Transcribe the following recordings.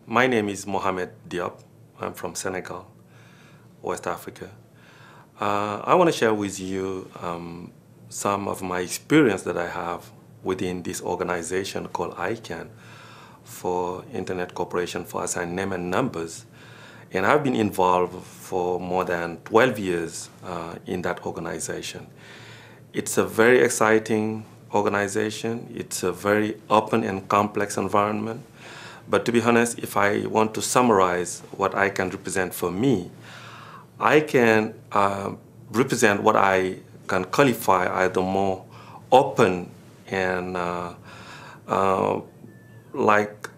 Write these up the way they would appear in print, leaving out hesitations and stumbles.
My name is Mouhamet Diop. I'm from Senegal, West Africa. I want to share with you some of my experience that I have within this organization called ICANN for Internet Corporation for Assigned Name and Numbers. And I've been involved for more than 12 years in that organization. It's a very exciting organization. It's a very open and complex environment. But to be honest, if I want to summarize what I can represent for me, I can represent what I can qualify as the more open and like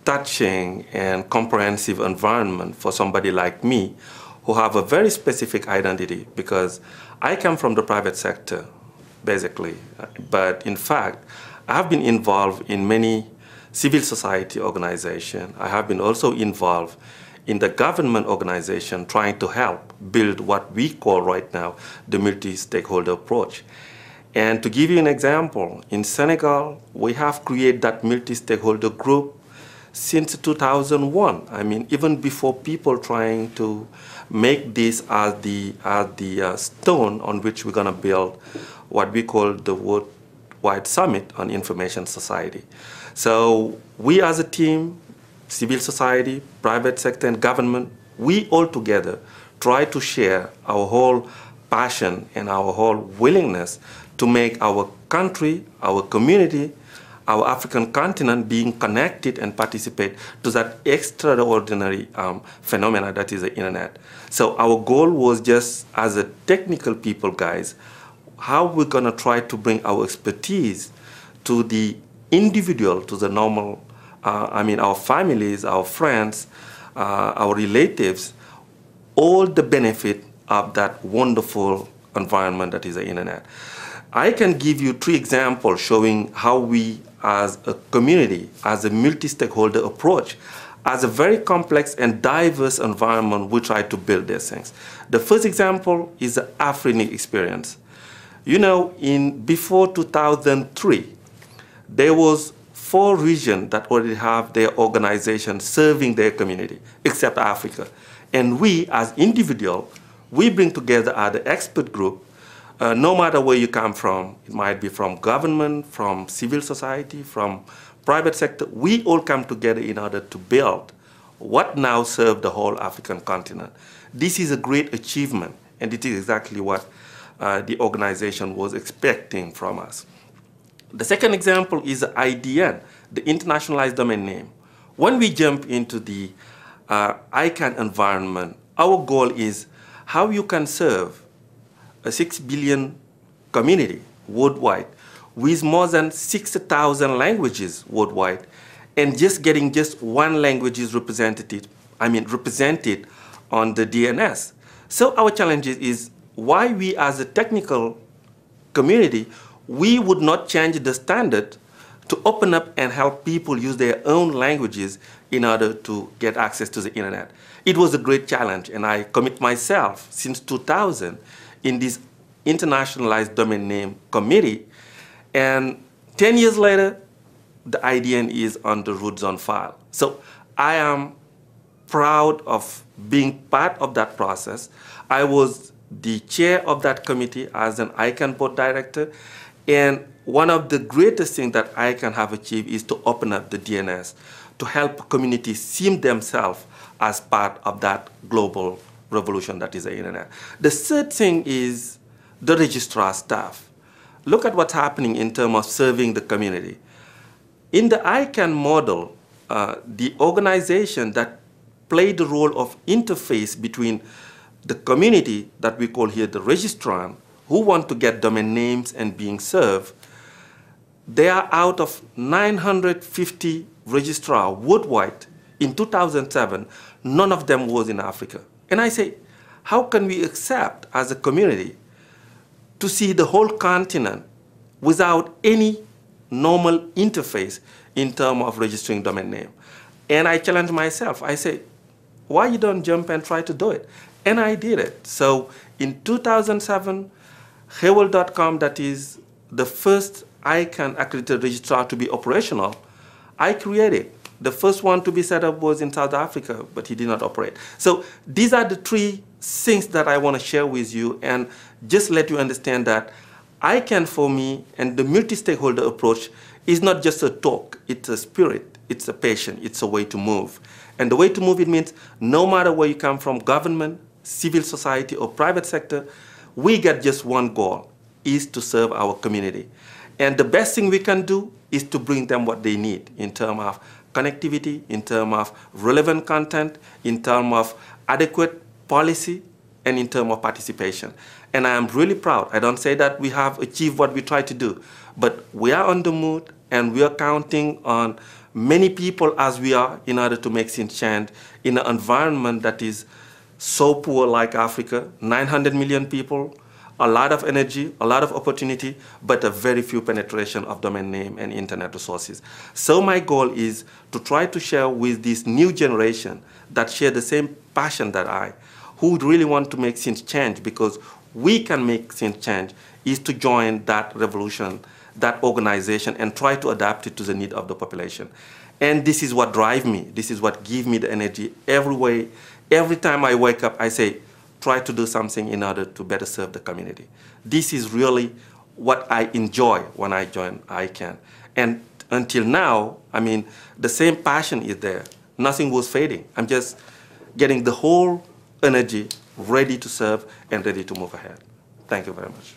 touching and comprehensive environment for somebody like me who have a very specific identity, because I come from the private sector, basically. But in fact, I have been involved in many civil society organizations. I have been also involved in the government organization trying to help build what we call right now the multi-stakeholder approach. And to give you an example, in Senegal, we have created that multi-stakeholder group since 2001. I mean, even before people trying to make this as the stone on which we're going to build what we call the Worldwide Summit on Information Society. So we as a team, civil society, private sector, and government, we all together try to share our whole passion and our whole willingness to make our country, our community, our African continent being connected and participate to that extraordinary phenomena that is the internet. So our goal was just as a technical people, guys, how we're gonna try to bring our expertise to the individual, to the normal, our families, our friends, our relatives, all the benefit of that wonderful environment that is the internet. I can give you 3 examples showing how we as a community, as a multi-stakeholder approach, as a very complex and diverse environment, we try to build these things. The first example is the African experience. You know, before 2003, there was 4 regions that already have their organization serving their community, except Africa. And we, as individuals, we bring together as the expert group, no matter where you come from. It might be from government, from civil society, from private sector. We all come together in order to build what now serves the whole African continent. This is a great achievement, and it is exactly what the organization was expecting from us. The second example is IDN, the internationalized domain name. When we jump into the ICANN environment, our goal is how you can serve a 6 billion community worldwide with more than 60,000 languages worldwide, and just getting just 1 language is represented on the DNS. So our challenge is why we as a technical community, we would not change the standard to open up and help people use their own languages in order to get access to the internet. It was a great challenge, and I commit myself since 2000 in this internationalized domain name committee. And 10 years later, the IDN is on the root zone file. So I am proud of being part of that process. I was the chair of that committee as an ICANN board director. And one of the greatest things that ICANN have achieved is to open up the DNS to help communities see themselves as part of that global revolution that is the internet. The third thing is the registrar staff. Look at what's happening in terms of serving the community. In the ICANN model, the organization that played the role of interface between the community that we call here the registrant, who want to get domain names and being served, they are out of 950 registrars worldwide. In 2007, none of them was in Africa. And I say, how can we accept as a community to see the whole continent without any normal interface in terms of registering domain name? And I challenge myself. I say, why you don't jump and try to do it? And I did it. So in 2007, Hewel.com, that is the first ICANN accredited registrar to be operational, I created The first one to be set up was in South Africa, but he did not operate. So these are the three things that I want to share with you and just let you understand that ICANN for me and the multi-stakeholder approach is not just a talk, it's a spirit, it's a passion, it's a way to move. And the way to move, it means no matter where you come from, government, civil society, or private sector, we got just one goal, is to serve our community. And the best thing we can do is to bring them what they need in terms of connectivity, in terms of relevant content, in terms of adequate policy, and in terms of participation. And I am really proud. I don't say that we have achieved what we try to do, but we are on the move, and we are counting on many people as we are in order to make things change in an environment that is so poor like Africa, 900 million people, a lot of energy, a lot of opportunity, but a very few penetration of domain name and internet resources. So my goal is to try to share with this new generation that share the same passion that I, who really want to make things change, because we can make things change, is to join that revolution, that organization, and try to adapt it to the need of the population. And this is what drives me. This is what gives me the energy every way. Every time I wake up, I say, try to do something in order to better serve the community. This is really what I enjoy when I join ICANN. And until now, I mean, the same passion is there. Nothing was fading. I'm just getting the whole energy ready to serve and ready to move ahead. Thank you very much.